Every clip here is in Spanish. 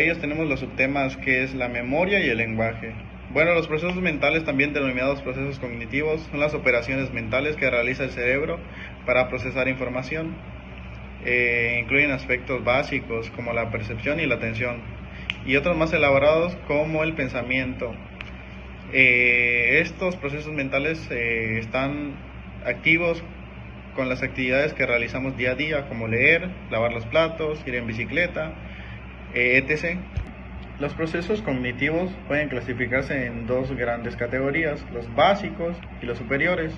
Ellos tenemos los subtemas que es la memoria y el lenguaje. Bueno, los procesos mentales, también denominados procesos cognitivos, son las operaciones mentales que realiza el cerebro para procesar información. Incluyen aspectos básicos como la percepción y la atención, y otros más elaborados como el pensamiento. Estos procesos mentales están activos con las actividades que realizamos día a día, como leer, lavar los platos, ir en bicicleta, etc. Los procesos cognitivos pueden clasificarse en dos grandes categorías, los básicos y los superiores.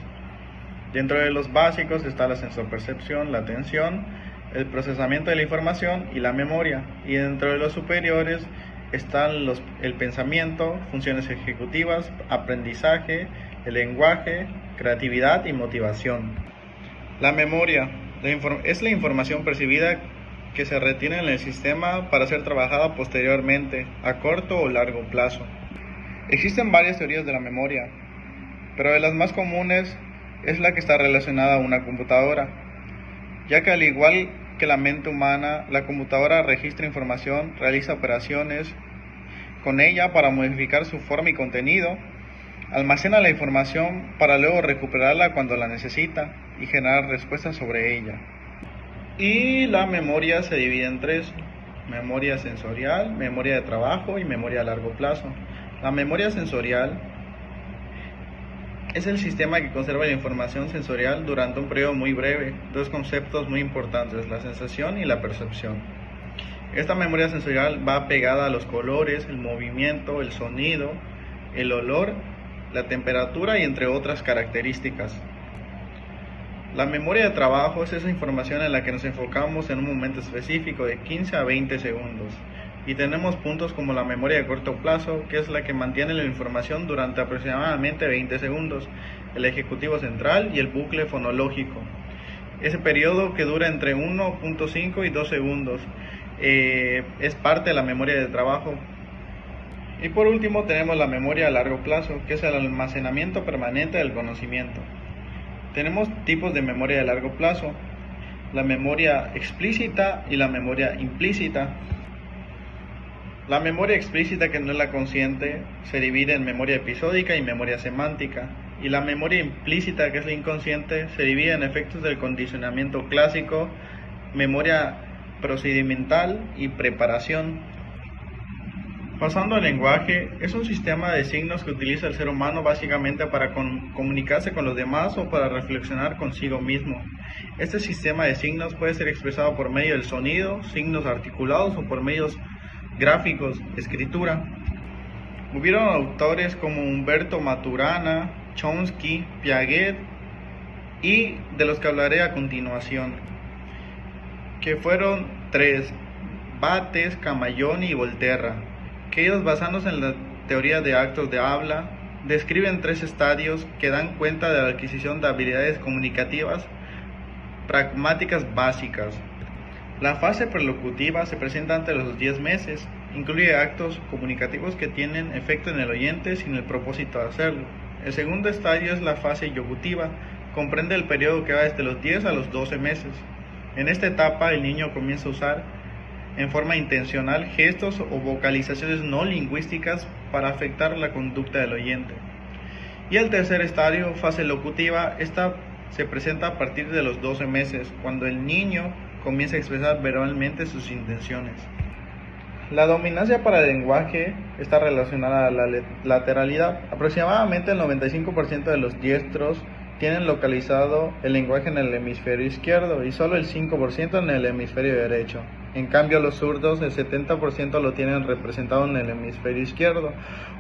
Dentro de los básicos está la sensopercepción, la atención, el procesamiento de la información y la memoria. Y dentro de los superiores están el pensamiento, funciones ejecutivas, aprendizaje, el lenguaje, creatividad y motivación. La memoria es la información percibida que se retiene en el sistema para ser trabajada posteriormente, a corto o largo plazo. Existen varias teorías de la memoria, pero de las más comunes es la que está relacionada a una computadora, ya que al igual que la mente humana, la computadora registra información, realiza operaciones con ella para modificar su forma y contenido, almacena la información para luego recuperarla cuando la necesita y generar respuestas sobre ella. Y la memoria se divide en tres: memoria sensorial, memoria de trabajo y memoria a largo plazo. La memoria sensorial es el sistema que conserva la información sensorial durante un periodo muy breve. Dos conceptos muy importantes: la sensación y la percepción. Esta memoria sensorial va pegada a los colores, el movimiento, el sonido, el olor, la temperatura y entre otras características. La memoria de trabajo es esa información en la que nos enfocamos en un momento específico de 15 a 20 segundos. Y tenemos puntos como la memoria de corto plazo, que es la que mantiene la información durante aproximadamente 20 segundos, el ejecutivo central y el bucle fonológico. Ese periodo, que dura entre 1.5 y 2 segundos, es parte de la memoria de trabajo. Y por último tenemos la memoria a largo plazo, que es el almacenamiento permanente del conocimiento. Tenemos tipos de memoria de largo plazo: la memoria explícita y la memoria implícita. La memoria explícita, que no es la consciente, se divide en memoria episódica y memoria semántica. Y la memoria implícita, que es la inconsciente, se divide en efectos del condicionamiento clásico, memoria procedimental y preparación. Pasando al lenguaje, es un sistema de signos que utiliza el ser humano básicamente para comunicarse con los demás o para reflexionar consigo mismo. Este sistema de signos puede ser expresado por medio del sonido, signos articulados o por medios gráficos, escritura. Hubieron autores como Humberto Maturana, Chomsky, Piaget y de los que hablaré a continuación, que fueron tres: Bates, Camalloni y Volterra, que ellos, basándose en la teoría de actos de habla, describen tres estadios que dan cuenta de la adquisición de habilidades comunicativas pragmáticas básicas. La fase prelocutiva se presenta antes de los 10 meses, incluye actos comunicativos que tienen efecto en el oyente sin el propósito de hacerlo. El segundo estadio es la fase locutiva, comprende el periodo que va desde los 10 a los 12 meses. En esta etapa el niño comienza a usar en forma intencional gestos o vocalizaciones no lingüísticas para afectar la conducta del oyente. Y el tercer estadio, fase locutiva, esta se presenta a partir de los 12 meses, cuando el niño comienza a expresar verbalmente sus intenciones. La dominancia para el lenguaje está relacionada a la lateralidad. Aproximadamente el 95% de los diestros tienen localizado el lenguaje en el hemisferio izquierdo y solo el 5% en el hemisferio derecho. En cambio, los zurdos, el 70% lo tienen representado en el hemisferio izquierdo,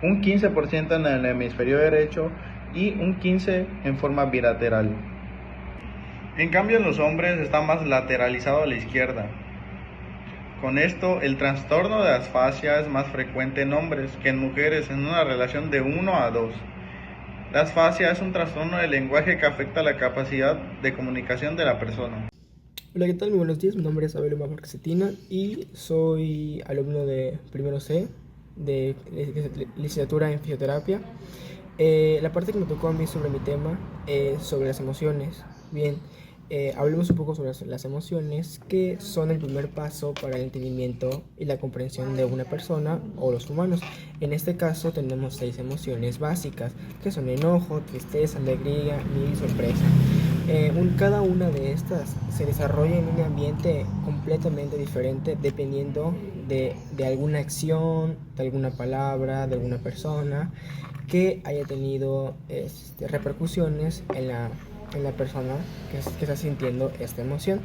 un 15% en el hemisferio derecho y un 15% en forma bilateral. En cambio, en los hombres está más lateralizado a la izquierda. Con esto, el trastorno de asfasia es más frecuente en hombres que en mujeres, en una relación de 1 a 2. La asfasia es un trastorno del lenguaje que afecta la capacidad de comunicación de la persona. Hola, ¿qué tal? Muy buenos días. Mi nombre es Abel Omar Cetina y soy alumno de primero C de licenciatura en fisioterapia. La parte que me tocó a mí sobre mi tema es sobre las emociones. Bien, hablemos un poco sobre las emociones, que son el primer paso para el entendimiento y la comprensión de una persona o los humanos. En este caso tenemos 6 emociones básicas, que son enojo, tristeza, alegría y sorpresa. Cada una de estas se desarrolla en un ambiente completamente diferente dependiendo de alguna acción, de alguna palabra, de alguna persona que haya tenido repercusiones en la persona que está sintiendo esta emoción.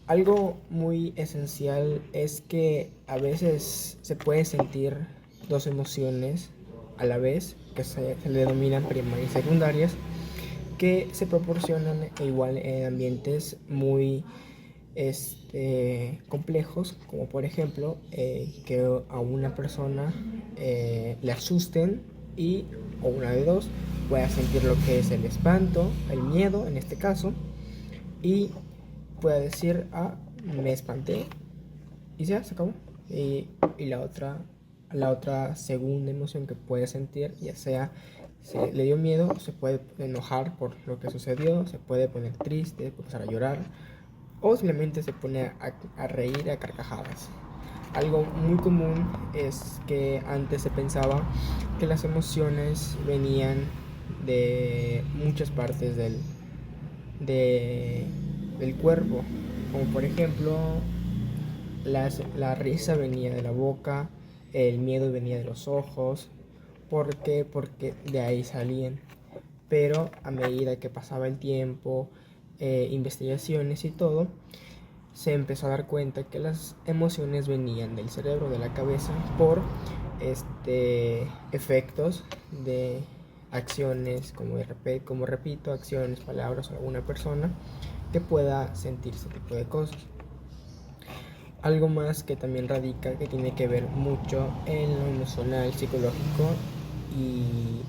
Algo muy esencial es que a veces se puede sentir 2 emociones a la vez, que se le denominan primarias y secundarias, que se proporcionan igual en ambientes muy complejos, como por ejemplo que a una persona le asusten y, o una de dos, pueda sentir lo que es el espanto, el miedo en este caso, y pueda decir, me espanté, y ya se acabó. Y la otra segunda emoción que puede sentir, ya sea se le dio miedo, se puede enojar por lo que sucedió, se puede poner triste, puede empezar a llorar, o simplemente se pone a reír a carcajadas. Algo muy común es que antes se pensaba que las emociones venían de muchas partes del cuerpo, como por ejemplo la risa venía de la boca, el miedo venía de los ojos. ¿Por qué? Porque de ahí salían. Pero a medida que pasaba el tiempo, investigaciones y todo, se empezó a dar cuenta que las emociones venían del cerebro, de la cabeza, por efectos de acciones, como repito, acciones, palabras o alguna persona que pueda sentir ese tipo de cosas. Algo más que también radica, que tiene que ver mucho en lo emocional, psicológico y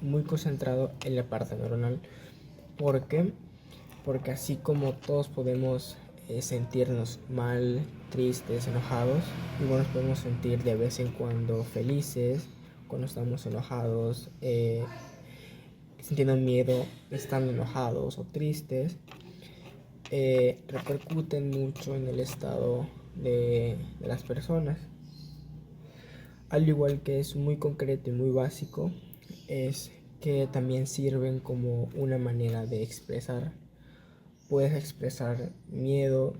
muy concentrado en la parte neuronal. ¿Por qué? Porque así como todos podemos sentirnos mal, tristes, enojados, igual nos podemos sentir de vez en cuando felices cuando estamos enojados, sintiendo miedo, estando enojados o tristes. Repercuten mucho en el estado de las personas. Al igual que es muy concreto y muy básico, es que también sirven como una manera de expresar. Puedes expresar miedo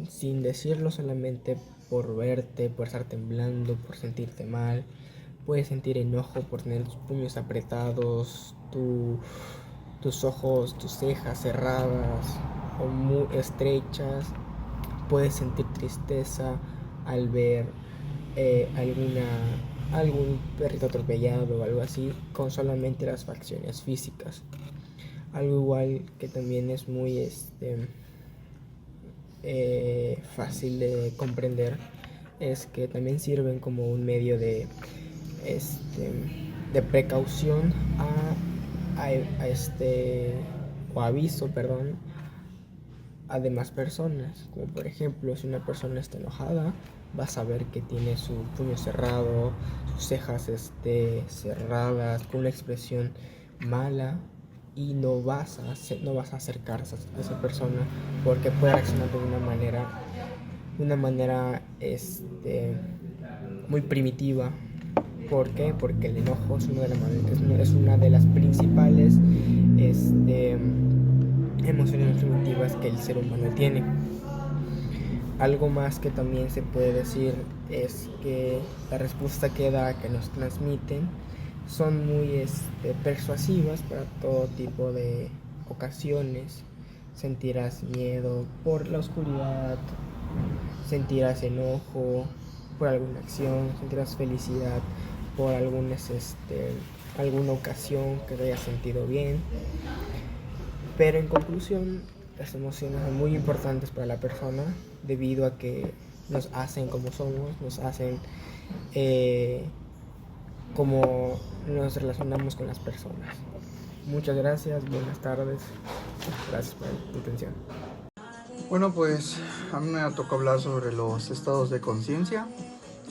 sin decirlo, solamente por verte, por estar temblando, por sentirte mal. Puedes sentir enojo por tener tus puños apretados, tus ojos, tus cejas cerradas o muy estrechas. Puedes sentir tristeza al ver algún perrito atropellado o algo así, con solamente las facciones físicas. Algo igual que también es muy fácil de comprender es que también sirven como un medio de precaución o aviso, a demás personas. Como por ejemplo, si una persona está enojada, va a saber que tiene su puño cerrado, sus cejas cerradas, con una expresión mala, y no vas a acercarse a esa persona porque puede reaccionar de una manera muy primitiva. ¿Por qué? Porque el enojo es una de las principales emociones primitivas que el ser humano tiene. Algo más que también se puede decir es que la respuesta que nos transmiten son muy persuasivas para todo tipo de ocasiones. Sentirás miedo por la oscuridad, sentirás enojo por alguna acción, sentirás felicidad por alguna ocasión que te hayas sentido bien. Pero en conclusión, las emociones son muy importantes para la persona debido a que nos hacen como somos, nos hacen como nos relacionamos con las personas. Muchas gracias, buenas tardes, gracias por tu atención. Bueno, pues a mí me tocó hablar sobre los estados de conciencia.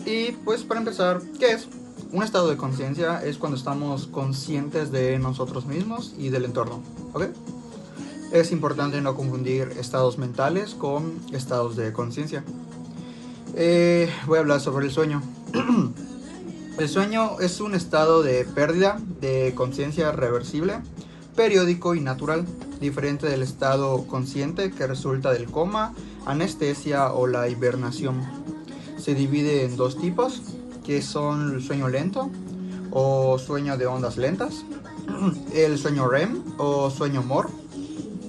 Y pues para empezar, ¿qué es? Un estado de conciencia es cuando estamos conscientes de nosotros mismos y del entorno, ¿ok? Es importante no confundir estados mentales con estados de conciencia. Voy a hablar sobre el sueño. El sueño es un estado de pérdida de conciencia reversible, periódico y natural, diferente del estado consciente que resulta del coma, anestesia o la hibernación. Se divide en dos tipos, que son el sueño lento o sueño de ondas lentas, el sueño REM o sueño MOR,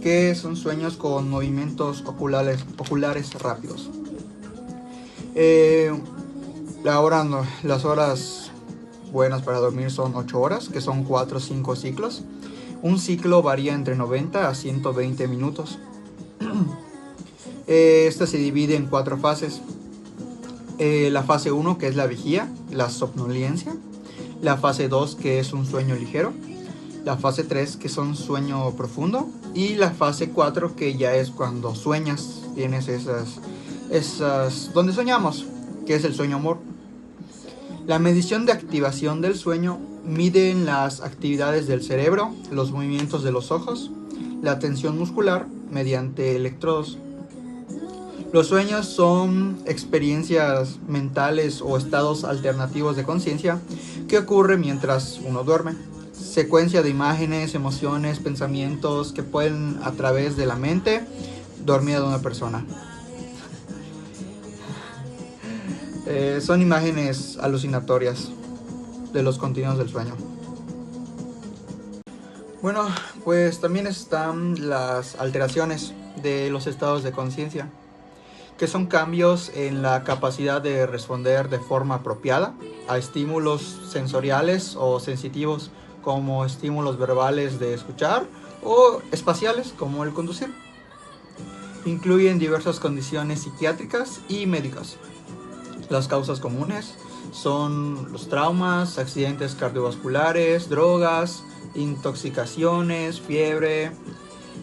que son sueños con movimientos oculares rápidos. Las horas buenas para dormir son 8 horas, que son 4 o 5 ciclos. Un ciclo varía entre 90 a 120 minutos. Esta se divide en 4 fases. La fase 1, que es la vigía, la somnolencia. La fase 2, que es un sueño ligero. La fase 3, que es un sueño profundo. Y la fase 4, que ya es cuando sueñas. Tienes esas donde soñamos, que es el sueño MOR. La medición de activación del sueño mide las actividades del cerebro, los movimientos de los ojos, la tensión muscular mediante electrodos. Los sueños son experiencias mentales o estados alternativos de conciencia que ocurren mientras uno duerme. Secuencia de imágenes, emociones, pensamientos que pueden a través de la mente dormida de una persona. Son imágenes alucinatorias de los continuos del sueño. Bueno, pues también están las alteraciones de los estados de conciencia, que son cambios en la capacidad de responder de forma apropiada a estímulos sensoriales o sensitivos, como estímulos verbales de escuchar o espaciales, como el conducir. Incluyen diversas condiciones psiquiátricas y médicas. Las causas comunes son los traumas, accidentes cardiovasculares, drogas, intoxicaciones, fiebre,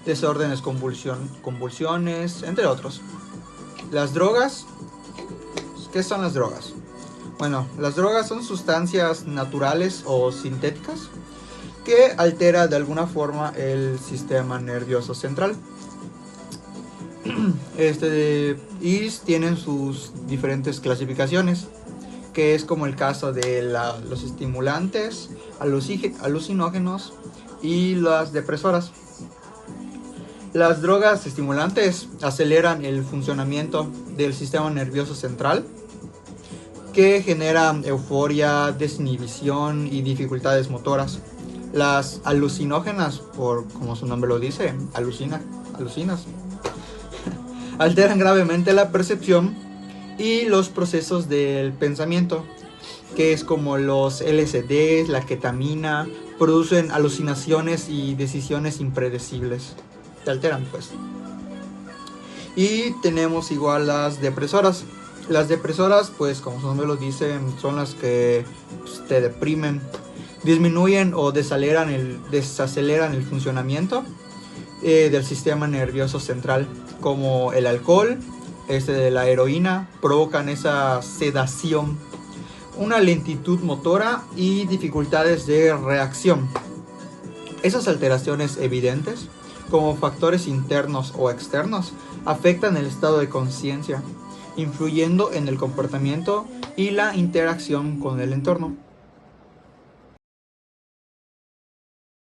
desórdenes, convulsiones, entre otros. Las drogas, ¿qué son las drogas? Bueno, las drogas son sustancias naturales o sintéticas que alteran de alguna forma el sistema nervioso central. Y tienen sus diferentes clasificaciones, que es como el caso de los estimulantes, alucinógenos y las depresoras. Las drogas estimulantes aceleran el funcionamiento del sistema nervioso central, que genera euforia, desinhibición y dificultades motoras. Las alucinógenas, como su nombre lo dice, alucinas, alteran gravemente la percepción y los procesos del pensamiento, que es como los LSD, la ketamina, producen alucinaciones y decisiones impredecibles. Te alteran, pues. Y tenemos igual las depresoras. Las depresoras, pues como su nombre lo dice, son las que te deprimen, disminuyen o desaceleran el funcionamiento del sistema nervioso central, como el alcohol, de la heroína, provocan esa sedación, una lentitud motora y dificultades de reacción. Esas alteraciones evidentes, como factores internos o externos, afectan el estado de conciencia, influyendo en el comportamiento y la interacción con el entorno.